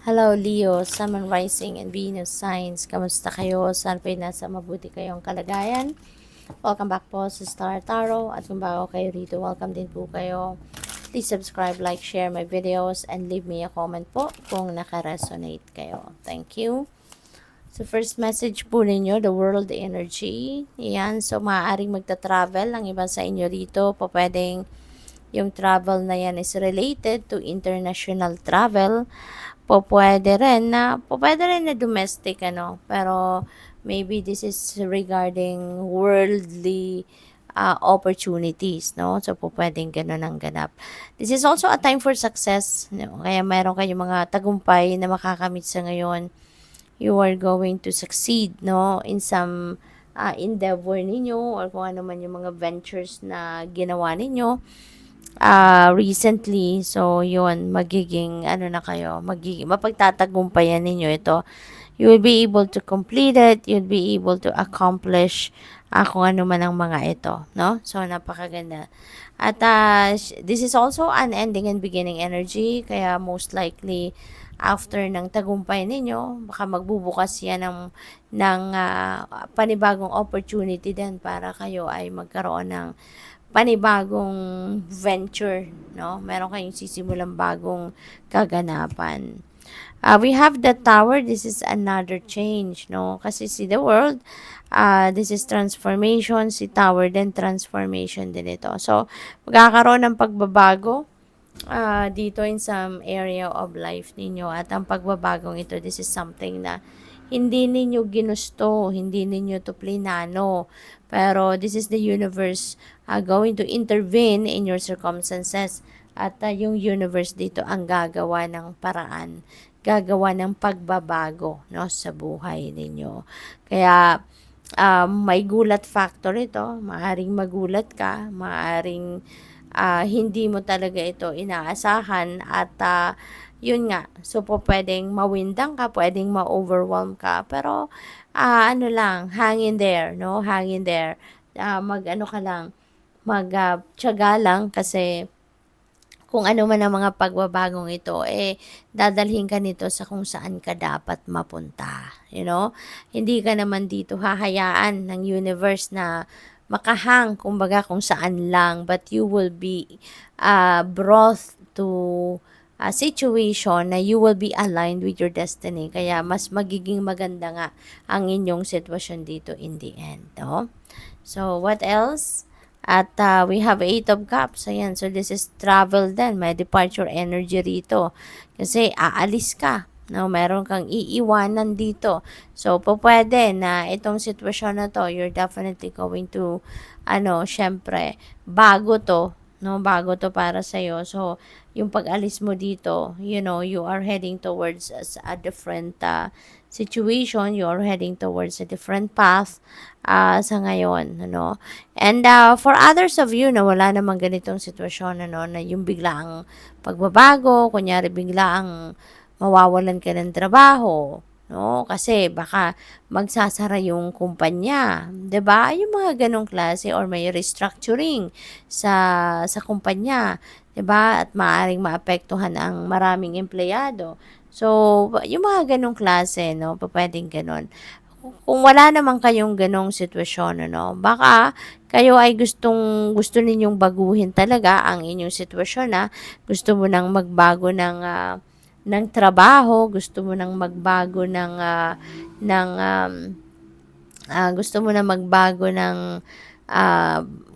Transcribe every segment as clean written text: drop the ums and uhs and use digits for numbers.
Hello Leo, Sun and Rising and Venus Signs. Kamusta kayo? Saan po nasa mabuti kayong kalagayan? Welcome back po sa Star Tarot. At kung bago kayo rito, welcome din po kayo. Please subscribe, like, share my videos, and leave me a comment po kung naka-resonate kayo. Thank you. So first message po ninyo, the world energy. Yan, so maaaring magta-travel ang iba sa inyo rito. Pwedeng yung travel na yan is related to international travel. Pwede rin na domestic pero maybe this is regarding worldly opportunities, no? So pwedeng ganun ang ganap. This is also a time for success, no? Kaya meron kayong mga tagumpay na makakamit sa ngayon. You are going to succeed, no? In some endeavor ninyo or kung ano man yung mga ventures na ginawa ninyo recently. So, yun, magiging, na kayo, mapagtatagumpayan ninyo ito. You will be able to complete it, you'll be able to accomplish kung ano man ang mga ito, no? So, napakaganda. At this is also an ending and beginning energy, kaya most likely, after ng tagumpay ninyo, baka magbubukas yan ng panibagong opportunity din para kayo ay magkaroon ng panibagong venture, no? Meron kayong sisimulang bagong kaganapan. We have the tower. This is another change, no? Kasi see the world, this is transformation. Si tower din, transformation din ito. So, magkakaroon ng pagbabago dito in some area of life ninyo. At ang pagbabagong ito, this is something na hindi ninyo ginusto, hindi ninyo to plinano. Pero this is the universe going to intervene in your circumstances. At yung universe dito ang gagawa ng paraan, gagawa ng pagbabago, no, sa buhay ninyo. Kaya may gulat factor ito. Maaring magulat ka, maaring hindi mo talaga ito inaasahan at yun nga, so pwedeng mawindang ka, pwedeng ma-overwhelm ka, pero ano lang, hang in there, no? Hang in there. Mag-ano ka lang, tiyaga lang kasi kung ano man ang mga pagbabagong ito, dadalhin ka nito sa kung saan ka dapat mapunta. You know? Hindi ka naman dito hahayaan ng universe na makahang, kumbaga kung saan lang, but you will be brought to a situation na you will be aligned with your destiny. Kaya mas magiging maganda nga ang inyong sitwasyon dito in the end. No? So, what else? At we have 8 of Cups. Ayan. So, this is travel din. May departure energy rito. Kasi aalis ka. No, meron kang iiwanan dito. So, pwede na itong sitwasyon na to, you're definitely going to, syempre, bago to. No, bago to para sa'yo. So, yung pag-alis mo dito, you are heading towards a different situation. You are heading towards a different path sa ngayon, ano. And for others of you na wala namang ganitong sitwasyon, na yung biglaang pagbabago, kunyari biglaang mawawalan ka ng trabaho, no? Kasi baka magsasara yung kumpanya, 'di ba? Yung mga ganong klase or may restructuring sa kumpanya, 'di ba? At maaring maapektuhan ang maraming empleyado. So, yung mga ganong klase, no? Pwedeng ganon. Kung wala naman kayong ganong sitwasyon, baka kayo ay gusto ninyong baguhin talaga ang inyong sitwasyon, gusto mo nang magbago ng trabaho, gusto mo nang magbago gusto mo na magbago ng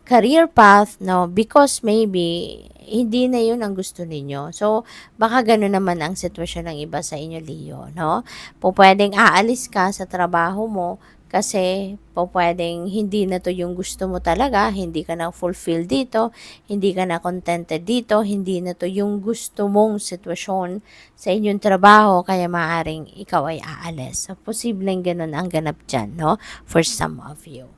career path, no? Because maybe hindi na yun ang gusto ninyo. So, baka gano'n naman ang sitwasyon ng iba sa inyo, Leo, no? Pwedeng aalis ka sa trabaho mo kasi pwedeng hindi na to yung gusto mo talaga, hindi ka na fulfilled dito, hindi ka na contented dito, hindi na to yung gusto mong sitwasyon sa inyong trabaho, kaya maaring ikaw ay aalis. So, posibleng ganun ang ganap dyan, no? For some of you.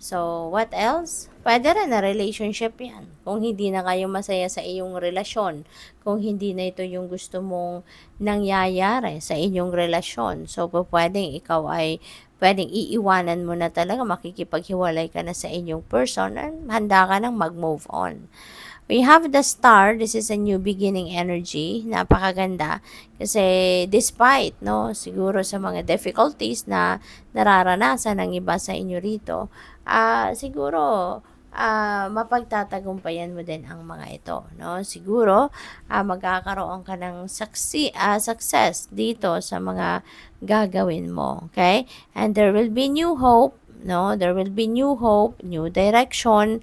So, what else? Pwede rin na relationship yan. Kung hindi na kayo masaya sa iyong relasyon, kung hindi na ito yung gusto mong nangyayari sa inyong relasyon, so pwedeng ikaw ay pwedeng iiwanan mo na talaga, makikipaghiwalay ka na sa inyong person, and handa ka nang mag-move on. We have the Star. This is a new beginning energy. Napakaganda. Kasi despite, no, siguro sa mga difficulties na nararanasan ng iba sa inyo rito, siguro, mapagtatagumpayan mo din ang mga ito, no? Siguro, magkakaroon ka ng success dito sa mga gagawin mo, okay? And there will be new hope, no? There will be new hope, new direction,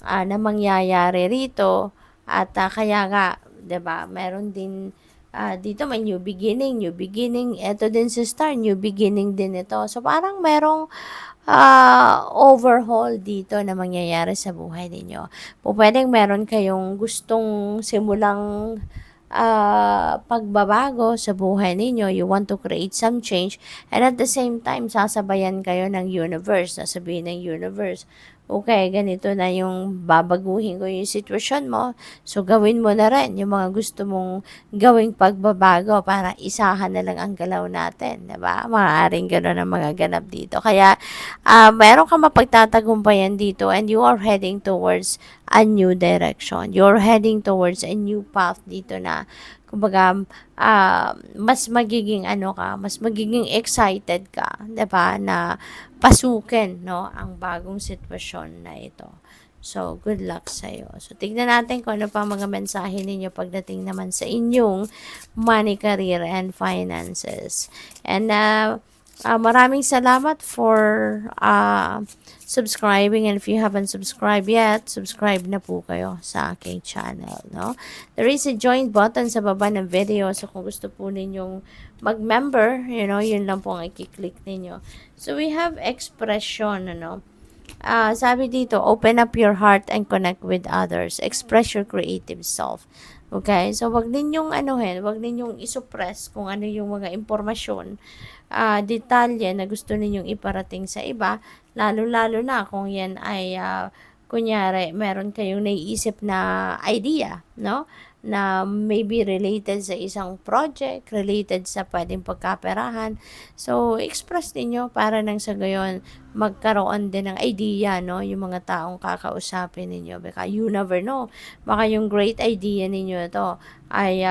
na mangyayari rito. At kaya nga, 'di ba? Meron din dito may new beginning, new beginning. Ito din si Star, new beginning din ito. So parang merong overhaul dito na mangyayari sa buhay ninyo. Pwedeng meron kayong gustong simulang pagbabago sa buhay ninyo, you want to create some change, and at the same time, sasabayan kayo ng universe, sasabihin ng universe, okay, ganito na yung babaguhin ko yung sitwasyon mo, so gawin mo na rin yung mga gusto mong gawing pagbabago para isahan na lang ang galaw natin, diba? Maaaring gano'n ang mga ganap dito. Kaya, meron kang mapagtatagumpayan dito and you are heading towards a new direction. You're heading towards a new path dito na, kumbaga, mas magiging mas magiging excited ka, 'di ba, na pasukin, no, ang bagong sitwasyon na ito. So, good luck sa iyo. So, tignan natin kung ano pa mga mensahe ninyo pagdating naman sa inyong money, career, and finances. And, maraming salamat for subscribing, and if you haven't subscribed yet, subscribe na po kayo sa aking channel, no? There is a join button sa baba ng video, so kung gusto po ninyong mag-member, yun lang po ang i-click ninyo. So we have expression, sabi dito, open up your heart and connect with others. Express your creative self. Okay? So, wag ninyong wag ninyong isuppress kung ano yung mga impormasyon, detalye na gusto ninyong iparating sa iba, lalo-lalo na kung yan ay, kunyari, meron kayong naiisip na idea, no? Na maybe related sa isang project, related sa pwedeng pagkaperahan. So, express ninyo para nang sa gayon magkaroon din ng idea, no? Yung mga taong kakausapin ninyo. Baka you never know. Baka yung great idea ninyo ito ay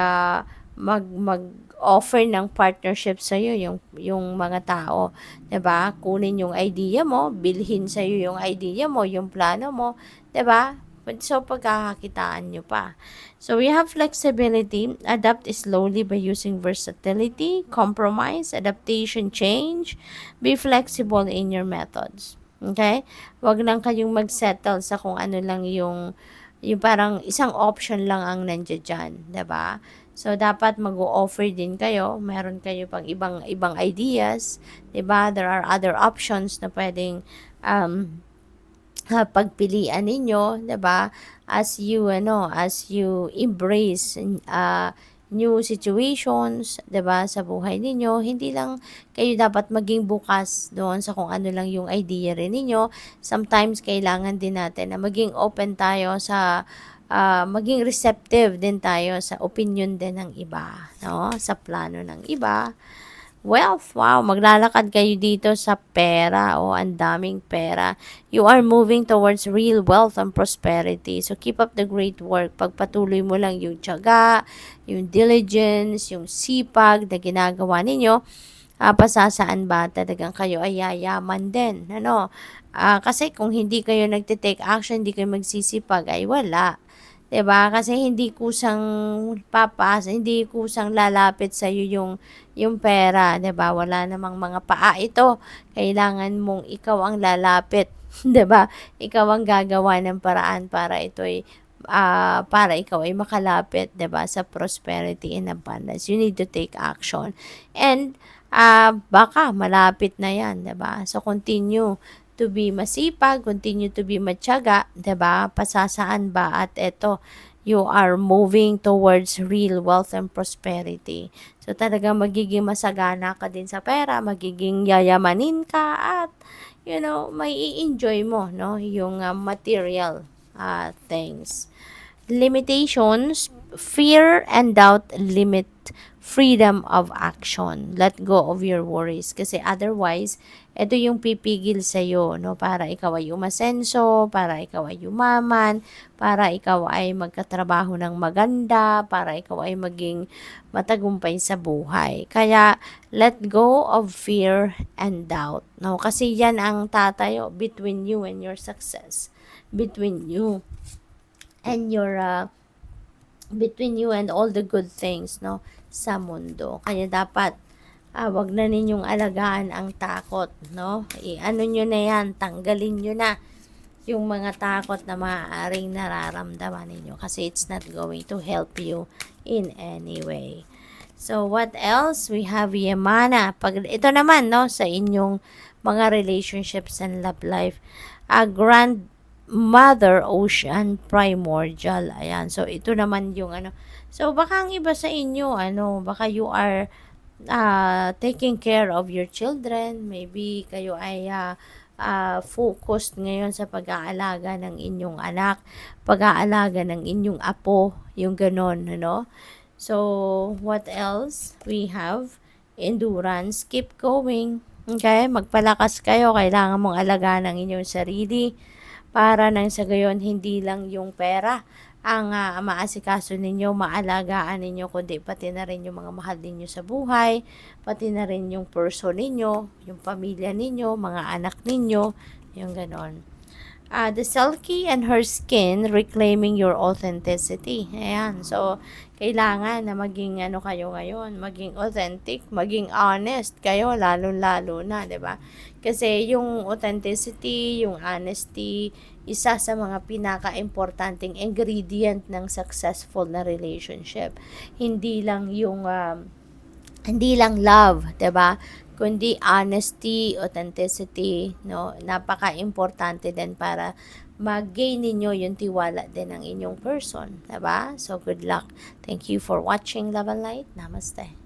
mag-offer ng partnership sa iyo yung mga tao, 'di ba? Kunin yung idea mo, bilhin sa iyo yung idea mo, yung plano mo, 'di ba? So, pagkakakitaan nyo pa. So, we have flexibility. Adapt slowly by using versatility, compromise, adaptation, change. Be flexible in your methods. Okay? Huwag lang kayong mag-settle sa kung ano lang yung parang isang option lang ang nandiyan dyan. Diba? So, dapat mag-o-offer din kayo. Meron kayo pang ibang ideas. Diba? There are other options na pwedeng pagpilian ninyo, 'di ba? As you embrace new situations, 'di ba, sa buhay ninyo, hindi lang kayo dapat maging bukas doon sa kung ano lang yung idea rin ninyo. Sometimes kailangan din natin na maging open tayo sa maging receptive din tayo sa opinion din ng iba, no? Sa plano ng iba. Wealth, wow, maglalakad kayo dito sa pera, ang daming pera. You are moving towards real wealth and prosperity. So, keep up the great work. Pagpatuloy mo lang yung tiyaga, yung diligence, yung sipag na ginagawa ninyo, pasasaan ba talagang kayo ay yayaman din, kasi kung hindi kayo nagte-take action, hindi kayo magsisipag, ay wala. 'Di ba? Kasi hindi kusang lalapit sa iyo yung pera, 'di ba? Wala namang mga paa ito. Kailangan mong ikaw ang lalapit, 'di ba? Ikaw ang gagawa ng paraan para para ikaw ay makalapit, 'di ba, sa prosperity and abundance. You need to take action. And baka malapit na 'yan, 'di ba? So continue to be masipag, continue to be matyaga, 'di ba? Pasasaan ba at eto, you are moving towards real wealth and prosperity. So talagang magiging masagana ka din sa pera, magiging yayamanin ka at may i-enjoy mo, no, yung material things. Limitations, fear and doubt limit freedom of action. Let go of your worries. Kasi otherwise, ito yung pipigil sa'yo, no? Para ikaw ay umasenso, para ikaw ay yumaman, para ikaw ay magkatrabaho ng maganda, para ikaw ay maging matagumpay sa buhay. Kaya, let go of fear and doubt, no? Kasi yan ang tatayo between you and your success. Between you and your between you and all the good things, no, sa mundo. Kaya dapat wag na ninyong alagaan ang takot, no? Ano nyo na yan, tanggalin nyo na yung mga takot na maaaring nararamdaman ninyo kasi it's not going to help you in any way. So, what else? We have Yemana. Pag, ito naman, no, sa inyong mga relationships and love life. A grandmother ocean primordial. Ayan. So, ito naman yung ano. So, baka ang iba sa inyo, ano, baka you are taking care of your children. Maybe kayo ay focused ngayon sa pag-aalaga ng inyong anak, pag-aalaga ng inyong apo, yung ganon, ano. So, what else? We have endurance, keep going. Okay? Magpalakas kayo. Kailangan mong alagaan ang inyong sarili para nang sa gayon hindi lang yung pera ang maasikaso ninyo, maalagaan ninyo, kundi pati na rin yung mga mahal ninyo sa buhay, pati na rin yung person ninyo, yung pamilya ninyo, mga anak ninyo, yung ganon. The Selkie and her skin, reclaiming your authenticity. Ayan. So, kailangan na maging ano kayo ngayon, maging authentic, maging honest kayo, lalo-lalo na, 'di ba? Kasi yung authenticity, yung honesty, isa sa mga pinaka-importanting ingredient ng successful na relationship. Hindi lang yung hindi lang love, 'di ba? Kundi honesty, authenticity, no? Napaka-importante din para mag-gain ninyo yung tiwala din ng inyong person, 'di ba? So good luck. Thank you for watching Love and Light. Namaste.